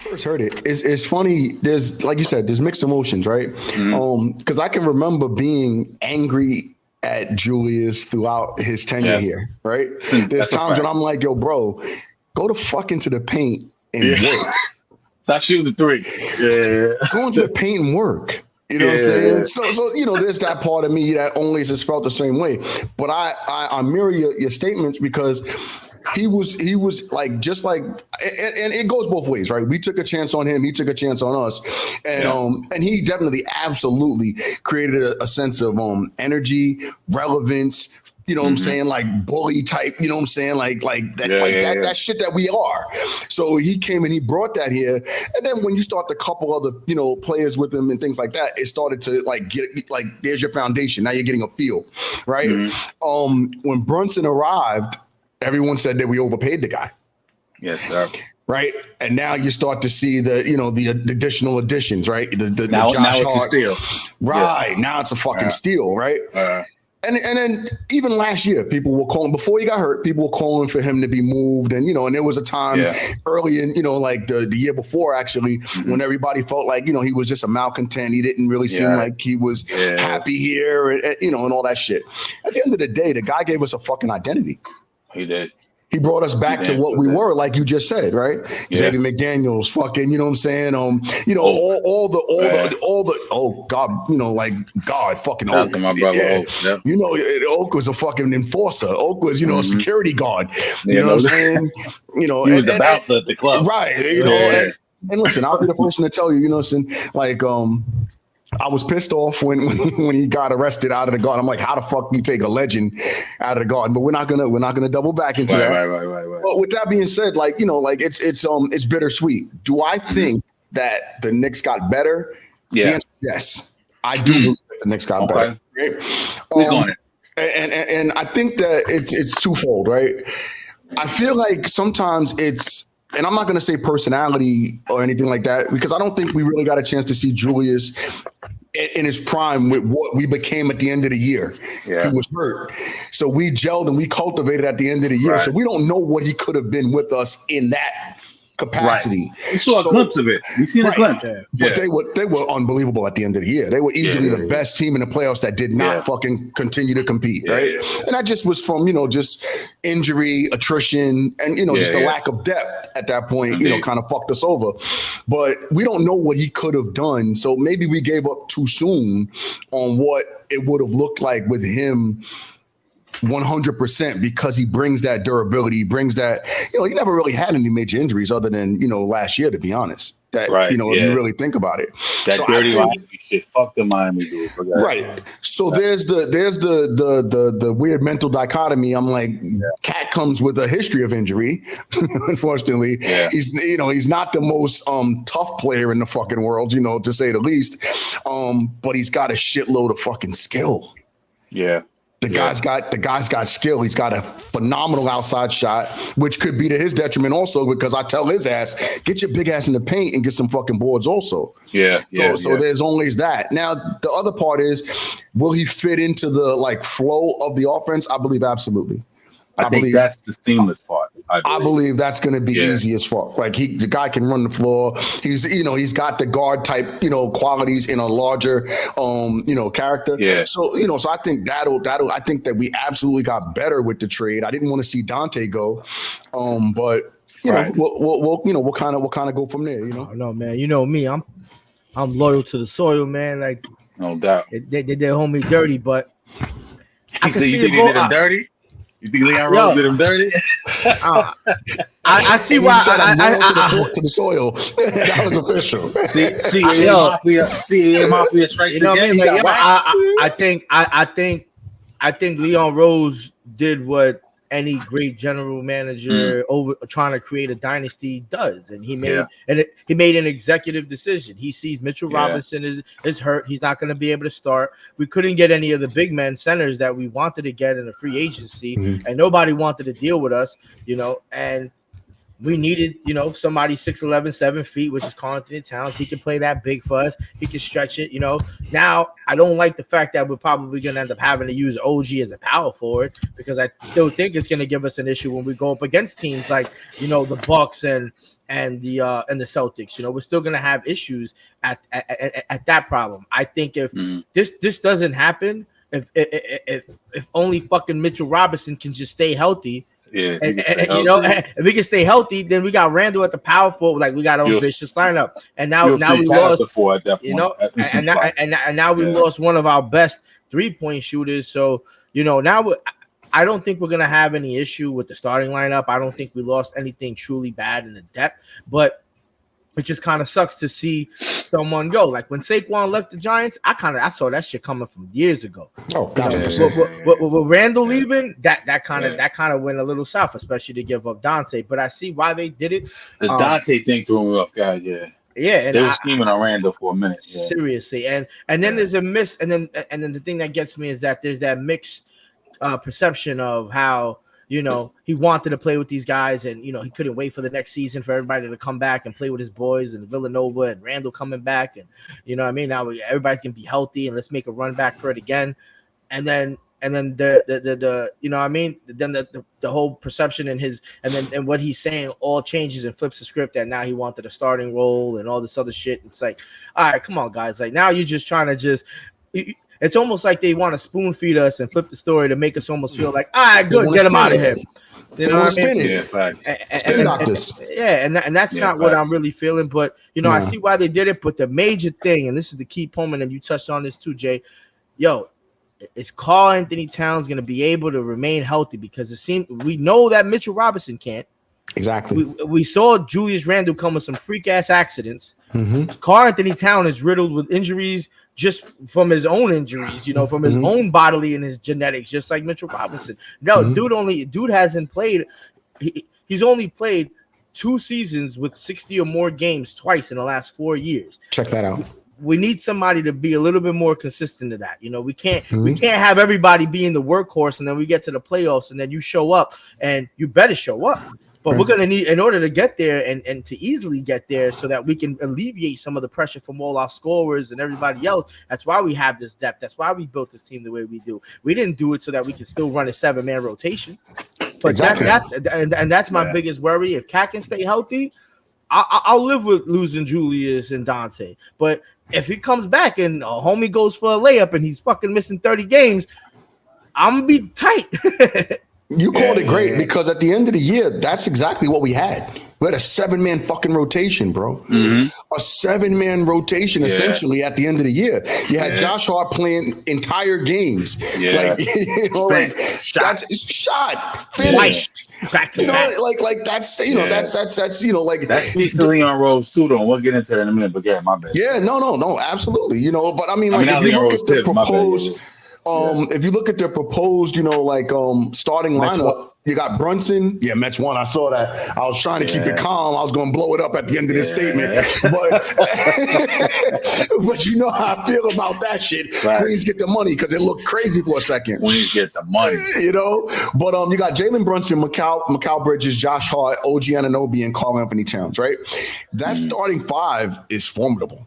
First heard it's funny. There's, like you said, there's mixed emotions, right? Because I can remember being angry at Julius throughout his tenure here, right? There's times when I'm like, yo, bro, go the fuck into the paint and work. Stop shooting the three. Yeah. Go into the paint and work. You know what I'm saying? So you know, there's that part of me that only just felt the same way. But I mirror your statements because he was like, just like, and it goes both ways, right? We took a chance on him, he took a chance on us, and he definitely, absolutely created a sense of energy, relevance. You know what I'm saying? Like bully type, you know what I'm saying? Like that, that shit that we are. So he came and he brought that here. And then when you start to couple other, you know, players with him and things like that, it started to like get like, there's your foundation. Now you're getting a feel, right? When Brunson arrived, everyone said that we overpaid the guy. Yes, sir. Right. And now you start to see the, you know, the additional additions, right? The now Josh it's a steal. Right. Yeah. Now it's a fucking steal, right? And then even last year, people were calling, before he got hurt, people were calling for him to be moved. And, you know, and there was a time early in, you know, like the year before, actually, when everybody felt like, you know, he was just a malcontent. He didn't really seem like he was happy here, and, you know, and all that shit. At the end of the day, the guy gave us a fucking identity. He did. He brought us back to what we were, like you just said, right? Xavier McDaniels, fucking, you know what I'm saying? You know, all the oh God, you know, like God, fucking Oak. My brother Oak. Yep. You know, Oak was a fucking enforcer. Oak was, you know, a security guard. You know what I'm saying? You know, he was the bouncer at the club, right? You know, and listen, I'll be the first one to tell you, you know, like I was pissed off when he got arrested out of the Garden. I'm like, how the fuck you take a legend out of the Garden? But we're not gonna double back into that. Right. But with that being said, like, you know, like it's bittersweet. Do I think that the Knicks got better? Yeah. The answer is yes, I do believe that the Knicks got better. Right? Who's on it? And I think that it's twofold, right? I feel like sometimes it's. And I'm not going to say personality or anything like that, because I don't think we really got a chance to see Julius in his prime with what we became at the end of the year. Yeah. He was hurt. So we gelled and we cultivated at the end of the year. Right. So we don't know what he could have been with us in that capacity. Right. We saw a glimpse of it. We seen a glimpse. But they were unbelievable at the end of the year. They were easily the best team in the playoffs that did not fucking continue to compete, right? And that just was from, you know, just injury, attrition, and, you know, just a lack of depth at that point, you know, kind of fucked us over. But we don't know what he could have done. So maybe we gave up too soon on what it would have looked like with him 100%, because he brings that durability, he brings that, you know, he never really had any major injuries other than, you know, last year, to be honest. That, you know, if you really think about it. That so dirty Miami shit. Fuck the Miami dude. Right. So there's the weird mental dichotomy. I'm like, KAT comes with a history of injury. Unfortunately, he's, you know, he's not the most tough player in the fucking world, you know, to say the least. But he's got a shitload of fucking skill. Yeah. The guy's got skill. He's got a phenomenal outside shot, which could be to his detriment also, because I tell his ass, get your big ass in the paint and get some fucking boards also. So there's always that. Now, the other part is, will he fit into the like flow of the offense? I believe absolutely. I think that's the seamless part. I believe that's going to be easy as fuck. Like the guy can run the floor. He's, you know, he's got the guard type, you know, qualities in a larger, you know, character. Yeah. So, you know, so I think I think that we absolutely got better with the trade. I didn't want to see Dante go, but you know, we'll kind of go from there. You know, no man, you know me, I'm loyal to the soil, man. Like, no doubt, they did hold me dirty, but I can see you did them dirty. You think Leon Rose did him dirty? I see why. To the soil. That was official. CAA Mafia straight. You know what I mean? Like, I think Leon Rose did what any great general manager over trying to create a dynasty does, and he made he made an executive decision. He sees Mitchell Robinson is hurt; he's not going to be able to start. We couldn't get any of the big men centers that we wanted to get in the free agency, and nobody wanted to deal with us, you know. And we needed, somebody 6'11", 7 feet, which is Karl Anthony Towns. He can play that big for us. He can stretch it. Now I don't like the fact that we're probably going to end up having to use OG as a power forward, because I still think it's going to give us an issue when we go up against teams like the Bucks and the Celtics. We're still going to have issues at that problem. I think if this doesn't happen, if only fucking Mitchell Robinson can just stay healthy. Yeah, if we can stay healthy, then we got Randle at the power forward, like we got on vicious lineup, and now we lost. At that point, and now we lost one of our best 3-point shooters. So now I don't think we're gonna have any issue with the starting lineup. I don't think we lost anything truly bad in the depth, but it just kind of sucks to see someone go. Like when Saquon left the Giants, I saw that shit coming from years ago. Oh, God. With Randle leaving, that kind of went a little south, especially to give up Dante. But I see why they did it. The Dante thing threw me off, guys. Yeah. Yeah, and they were scheming on Randle for a minute. Yeah. Seriously, and then there's a miss, and then the thing that gets me is that there's that mixed perception of how he wanted to play with these guys, and he couldn't wait for the next season for everybody to come back and play with his boys, and Villanova and Randle coming back, and now everybody's gonna be healthy, and let's make a run back for it again, and then the the whole perception and what he's saying all changes and flips the script, that now he wanted a starting role and all this other shit. It's like, all right, come on, guys, like now you're just trying to it's almost like they want to spoon feed us and flip the story to make us almost feel like, all right, good, get him out of here. You know what I mean? And that's not what I'm really feeling. But I see why they did it. But the major thing, and this is the key point, and you touched on this too, Jay. Is Karl Anthony Towns going to be able to remain healthy? Because we know that Mitchell Robinson can't. Exactly. We saw Julius Randle come with some freak ass accidents. Mm-hmm. Karl Anthony Towns is riddled with injuries just from his own injuries, from his own bodily and his genetics, just like Mitchell Robinson. No, dude hasn't played. He's only played 2 seasons with 60 or more games twice in the last 4 years. Check that out. We need somebody to be a little bit more consistent to that. We can't have everybody being the workhorse, and then we get to the playoffs, and then you show up, and you better show up. But we're going to need, in order to get there and to easily get there, so that we can alleviate some of the pressure from all our scorers and everybody else. That's why we have this depth. That's why we built this team the way we do. We didn't do it so that we can still run a 7-man rotation. But exactly. That's my biggest worry. If KAT can stay healthy, I'll live with losing Julius and Dante. But if he comes back and a homie goes for a layup and he's fucking missing 30 games, I'm going to be tight. You called it great, because at the end of the year, that's exactly what we had. We had a 7-man fucking rotation, bro. Mm-hmm. A 7-man rotation, essentially, at the end of the year. You had Josh Hart playing entire games. Yeah. That's shot. Finished. Back to back. That's that speaks to Leon Rose too, though. We'll get into that in a minute, but my bad. Yeah, no, absolutely. But I mean, if you look at the proposed. If you look at the proposed, starting lineup, you got Brunson. Yeah, Mets won. I saw that. I was trying to keep it calm. I was going to blow it up at the end of this statement. But you know how I feel about that shit. Right. Queens get the money, because it looked crazy for a second. Queens get the money. But you got Jalen Brunson, Mikal Bridges, Josh Hart, OG Anunoby, and Karl Anthony Towns, right? That starting 5 is formidable.